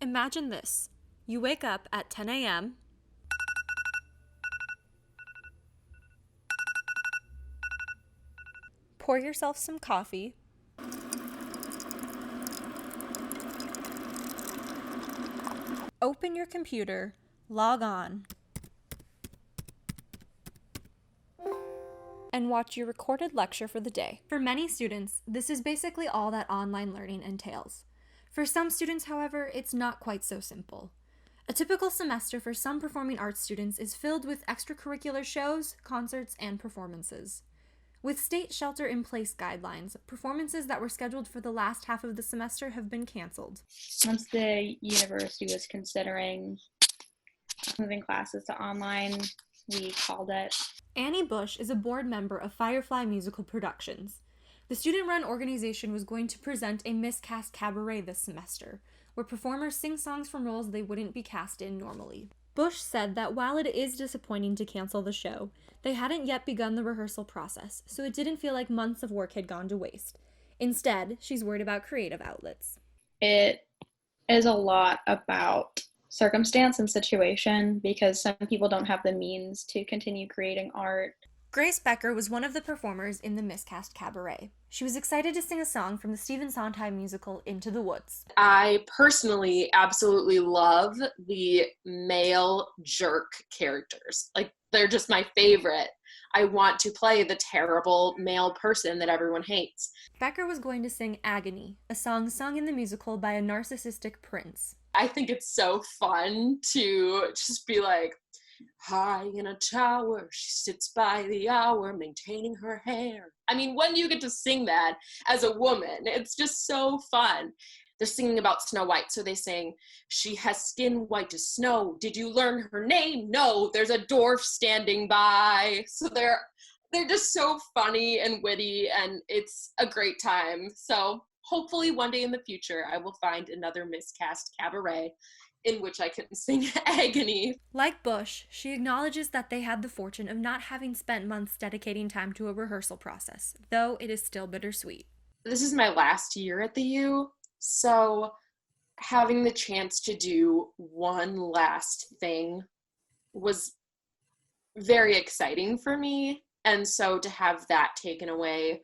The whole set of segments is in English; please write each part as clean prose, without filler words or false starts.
Imagine this. You wake up at 10 a.m., pour yourself some coffee, open your computer, log on, and watch your recorded lecture for the day. For many students, this is basically all that online learning entails. For some students, however, it's not quite so simple. A typical semester for some performing arts students is filled with extracurricular shows, concerts, and performances. With state shelter-in-place guidelines, performances that were scheduled for the last half of the semester have been canceled. Once the university was considering moving classes to online, we called it. Annie Bush is a board member of Firefly Musical Productions. The student-run organization was going to present a miscast cabaret this semester, where performers sing songs from roles they wouldn't be cast in normally. Bush said that while it is disappointing to cancel the show, they hadn't yet begun the rehearsal process, so it didn't feel like months of work had gone to waste. Instead, she's worried about creative outlets. It is a lot about circumstance and situation because some people don't have the means to continue creating art. Grace Becker was one of the performers in the miscast cabaret. She was excited to sing a song from the Stephen Sondheim musical Into the Woods. I personally absolutely love the male jerk characters. Like, they're just my favorite. I want to play the terrible male person that everyone hates. Becker was going to sing Agony, a song sung in the musical by a narcissistic prince. I think it's so fun to just be like, high in a tower, she sits by the hour, maintaining her hair. I mean, when do you get to sing that as a woman? It's just so fun. They're singing about Snow White, so they sing, she has skin white as snow. Did you learn her name? No, there's a dwarf standing by. So they're just so funny and witty, and it's a great time. So hopefully one day in the future, I will find another miscast cabaret in which I can sing Agony. Like Bush, she acknowledges that they had the fortune of not having spent months dedicating time to a rehearsal process, though it is still bittersweet. This is my last year at the U, so having the chance to do one last thing was very exciting for me, and so to have that taken away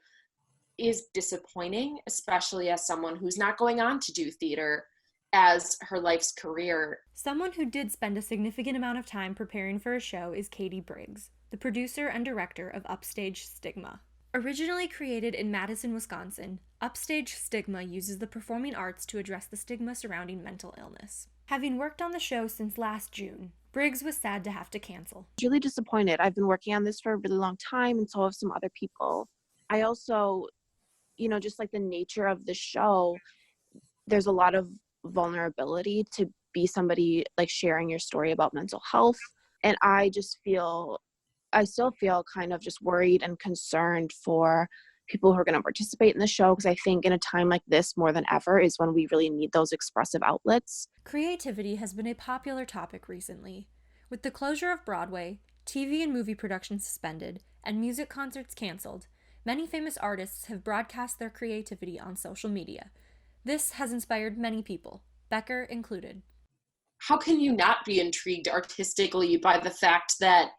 is disappointing, especially as someone who's not going on to do theater as her life's career. Someone who did spend a significant amount of time preparing for a show is Katie Briggs, the producer and director of Upstage Stigma. Originally created in Madison, Wisconsin, Upstage Stigma uses the performing arts to address the stigma surrounding mental illness. Having worked on the show since last June, Briggs was sad to have to cancel. I was really disappointed. I've been working on this for a really long time, and so have some other people. I also, just like the nature of the show, there's a lot of vulnerability to be somebody like sharing your story about mental health, and I still feel kind of just worried and concerned for people who are going to participate in the show, because I think in a time like this more than ever is when we really need those expressive outlets. Creativity has been a popular topic recently. With the closure of Broadway, TV and movie production suspended, and music concerts canceled, many famous artists have broadcast their creativity on social media. This has inspired many people, Becker included. How can you not be intrigued artistically by the fact that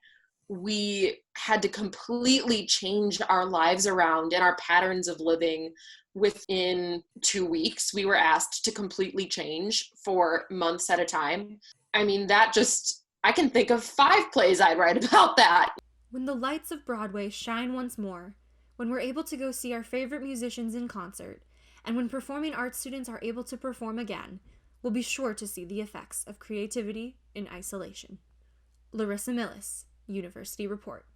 we had to completely change our lives around and our patterns of living within 2 weeks? We were asked to completely change for months at a time. I mean, I can think of 5 plays I'd write about that. When the lights of Broadway shine once more, when we're able to go see our favorite musicians in concert, and when performing arts students are able to perform again, we'll be sure to see the effects of creativity in isolation. Larissa Millis, University Report.